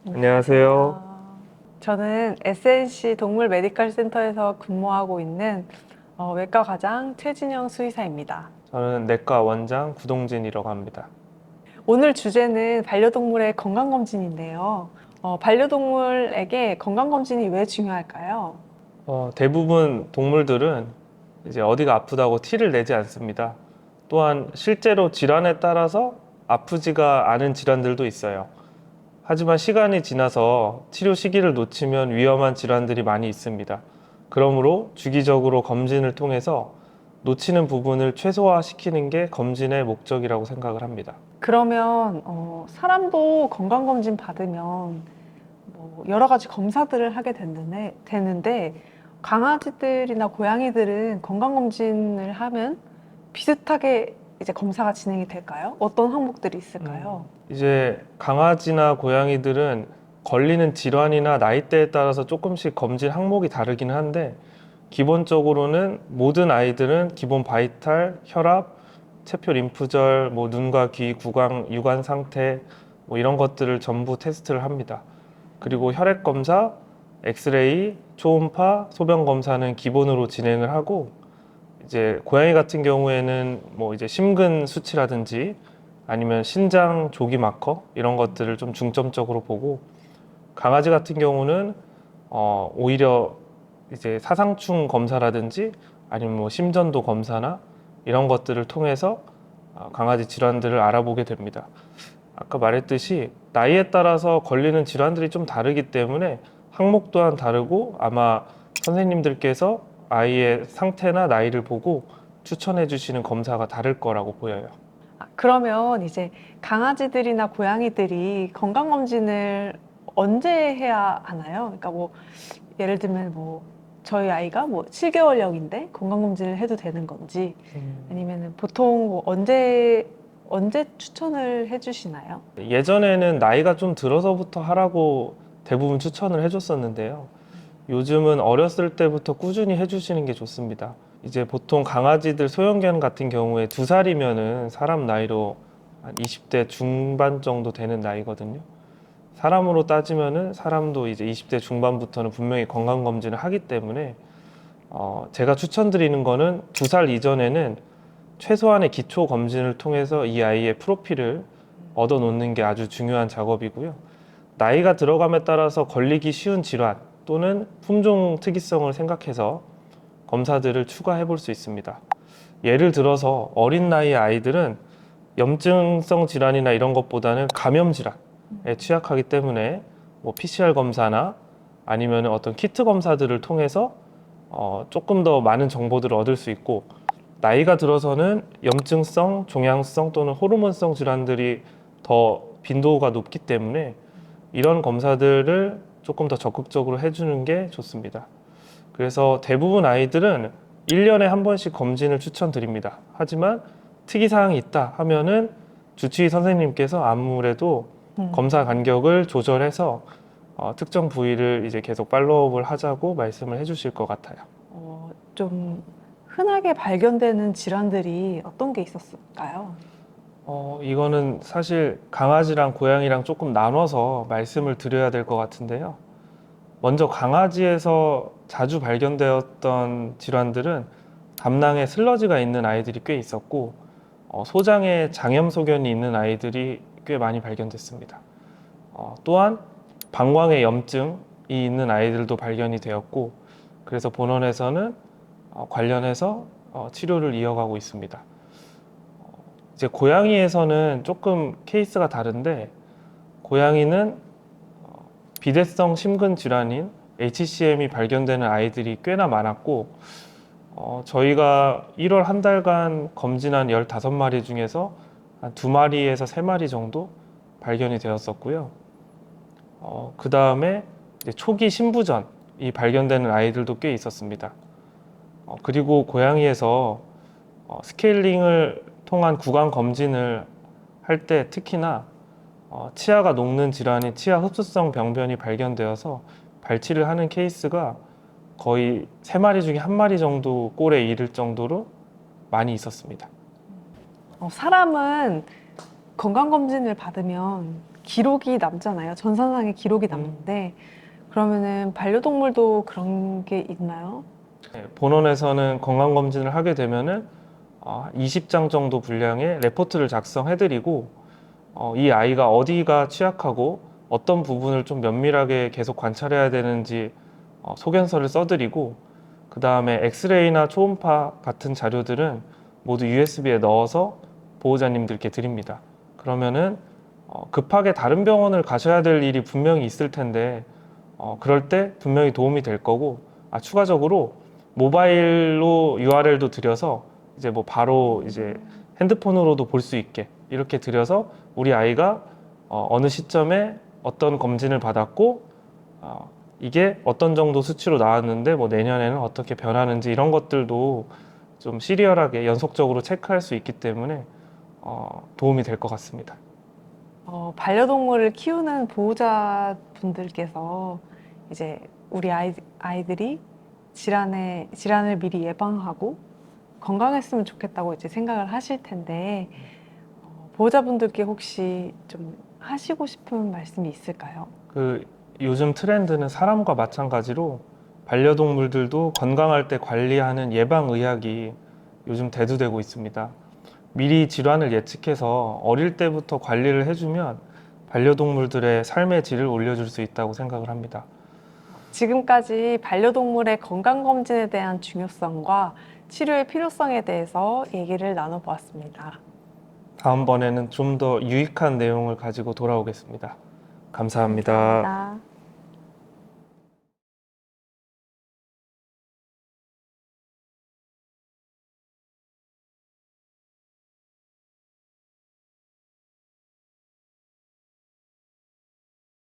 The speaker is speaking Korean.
안녕하세요. 저는 SNC 동물 메디컬 센터에서 근무하고 있는 외과 과장 최진영 수의사입니다. 저는 내과 원장 구동진이라고 합니다. 오늘 주제는 반려동물의 건강검진인데요. 반려동물에게 건강검진이 왜 중요할까요? 대부분 동물들은 이제 어디가 아프다고 티를 내지 않습니다. 또한 실제로 질환에 따라서 아프지가 않은 질환들도 있어요. 하지만 시간이 지나서 치료 시기를 놓치면 위험한 질환들이 많이 있습니다. 그러므로 주기적으로 검진을 통해서 놓치는 부분을 최소화시키는 게 검진의 목적이라고 생각을 합니다. 그러면 사람도 건강검진 받으면 뭐 여러 가지 검사들을 하게 되는데 강아지들이나 고양이들은 건강검진을 하면 비슷하게 이제 검사가 진행이 될까요? 어떤 항목들이 있을까요? 이제 강아지나 고양이들은 걸리는 질환이나 나이대에 따라서 조금씩 검진 항목이 다르긴 한데 기본적으로는 모든 아이들은 기본 바이탈, 혈압, 체표 림프절, 뭐 눈과 귀, 구강, 유관 상태 뭐 이런 것들을 전부 테스트를 합니다. 그리고 혈액 검사, 엑스레이, 초음파, 소변 검사는 기본으로 진행을 하고 이제 고양이 같은 경우에는 뭐 이제 심근 수치라든지 아니면 신장 조기 마커 이런 것들을 좀 중점적으로 보고 강아지 같은 경우는 오히려 이제 사상충 검사라든지 아니면 뭐 심전도 검사나 이런 것들을 통해서 강아지 질환들을 알아보게 됩니다. 아까 말했듯이 나이에 따라서 걸리는 질환들이 좀 다르기 때문에 항목 또한 다르고 아마 선생님들께서 아이의 상태나 나이를 보고 추천해 주시는 검사가 다를 거라고 보여요. 그러면 이제 강아지들이나 고양이들이 건강검진을 언제 해야 하나요? 그러니까 뭐 예를 들면 뭐 저희 아이가 뭐 7개월령인데 건강검진을 해도 되는 건지 아니면은 보통 뭐 언제 추천을 해주시나요? 예전에는 나이가 좀 들어서부터 하라고 대부분 추천을 해줬었는데요. 요즘은 어렸을 때부터 꾸준히 해주시는 게 좋습니다. 이제 보통 강아지들 소형견 같은 경우에 2살이면은 사람 나이로 한 20대 중반 정도 되는 나이거든요. 사람으로 따지면은 사람도 이제 20대 중반부터는 분명히 건강검진을 하기 때문에 제가 추천드리는 거는 2살 이전에는 최소한의 기초 검진을 통해서 이 아이의 프로필을 얻어 놓는 게 아주 중요한 작업이고요. 나이가 들어감에 따라서 걸리기 쉬운 질환 또는 품종 특이성을 생각해서 검사들을 추가해 볼 수 있습니다. 예를 들어서 어린 나이의 아이들은 염증성 질환이나 이런 것보다는 감염 질환에 취약하기 때문에 뭐 PCR 검사나 아니면 어떤 키트 검사들을 통해서 조금 더 많은 정보들을 얻을 수 있고 나이가 들어서는 염증성, 종양성 또는 호르몬성 질환들이 더 빈도가 높기 때문에 이런 검사들을 조금 더 적극적으로 해주는 게 좋습니다. 그래서 대부분 아이들은 1년에 한 번씩 검진을 추천드립니다. 하지만 특이사항이 있다 하면은 주치의 선생님께서 아무래도 검사 간격을 조절해서 특정 부위를 이제 계속 팔로우업을 하자고 말씀을 해주실 것 같아요. 좀 흔하게 발견되는 질환들이 어떤 게 있었을까요? 이거는 사실 강아지랑 고양이랑 조금 나눠서 말씀을 드려야 될 것 같은데요. 먼저 강아지에서 자주 발견되었던 질환들은 담낭에 슬러지가 있는 아이들이 꽤 있었고 소장에 장염소견이 있는 아이들이 꽤 많이 발견됐습니다. 또한 방광에 염증이 있는 아이들도 발견이 되었고 그래서 본원에서는 관련해서 치료를 이어가고 있습니다. 이제 고양이에서는 조금 케이스가 다른데 고양이는 비대성 심근 질환인 HCM이 발견되는 아이들이 꽤나 많았고 저희가 1월 한 달간 검진한 15마리 중에서 한 2마리에서 3마리 정도 발견이 되었었고요. 그 다음에 초기 신부전이 발견되는 아이들도 꽤 있었습니다. 그리고 고양이에서 스케일링을 통한 구강 검진을 할 때 특히나 치아가 녹는 질환인 치아 흡수성 병변이 발견되어서 발치를 하는 케이스가 거의 3마리 중에 1마리 정도 꼴에 이를 정도로 많이 있었습니다. 사람은 건강검진을 받으면 기록이 남잖아요. 전산상의 기록이 남는데 그러면은 반려동물도 그런 게 있나요? 네, 본원에서는 건강검진을 하게 되면은 20장 정도 분량의 레포트를 작성해드리고 이 아이가 어디가 취약하고 어떤 부분을 좀 면밀하게 계속 관찰해야 되는지 소견서를 써드리고 그 다음에 엑스레이나 초음파 같은 자료들은 모두 USB에 넣어서 보호자님들께 드립니다. 그러면은 급하게 다른 병원을 가셔야 될 일이 분명히 있을 텐데 그럴 때 분명히 도움이 될 거고 추가적으로 모바일로 URL도 드려서 이제 뭐 바로 이제 핸드폰으로도 볼 수 있게 이렇게 드려서 우리 아이가 어느 시점에 어떤 검진을 받았고 이게 어떤 정도 수치로 나왔는데 뭐 내년에는 어떻게 변하는지 이런 것들도 좀 시리얼하게 연속적으로 체크할 수 있기 때문에 도움이 될 것 같습니다. 반려동물을 키우는 보호자분들께서 이제 우리 아이들이 질환을 미리 예방하고 건강했으면 좋겠다고 이제 생각을 하실 텐데 보호자분들께 혹시 좀 하시고 싶은 말씀이 있을까요? 그 요즘 트렌드는 사람과 마찬가지로 반려동물들도 건강할 때 관리하는 예방의학이 요즘 대두되고 있습니다. 미리 질환을 예측해서 어릴 때부터 관리를 해주면 반려동물들의 삶의 질을 올려줄 수 있다고 생각을 합니다. 지금까지 반려동물의 건강검진에 대한 중요성과 치료의 필요성에 대해서 얘기를 나눠보았습니다. 다음번에는 좀 더 유익한 내용을 가지고 돌아오겠습니다. 감사합니다. 감사합니다.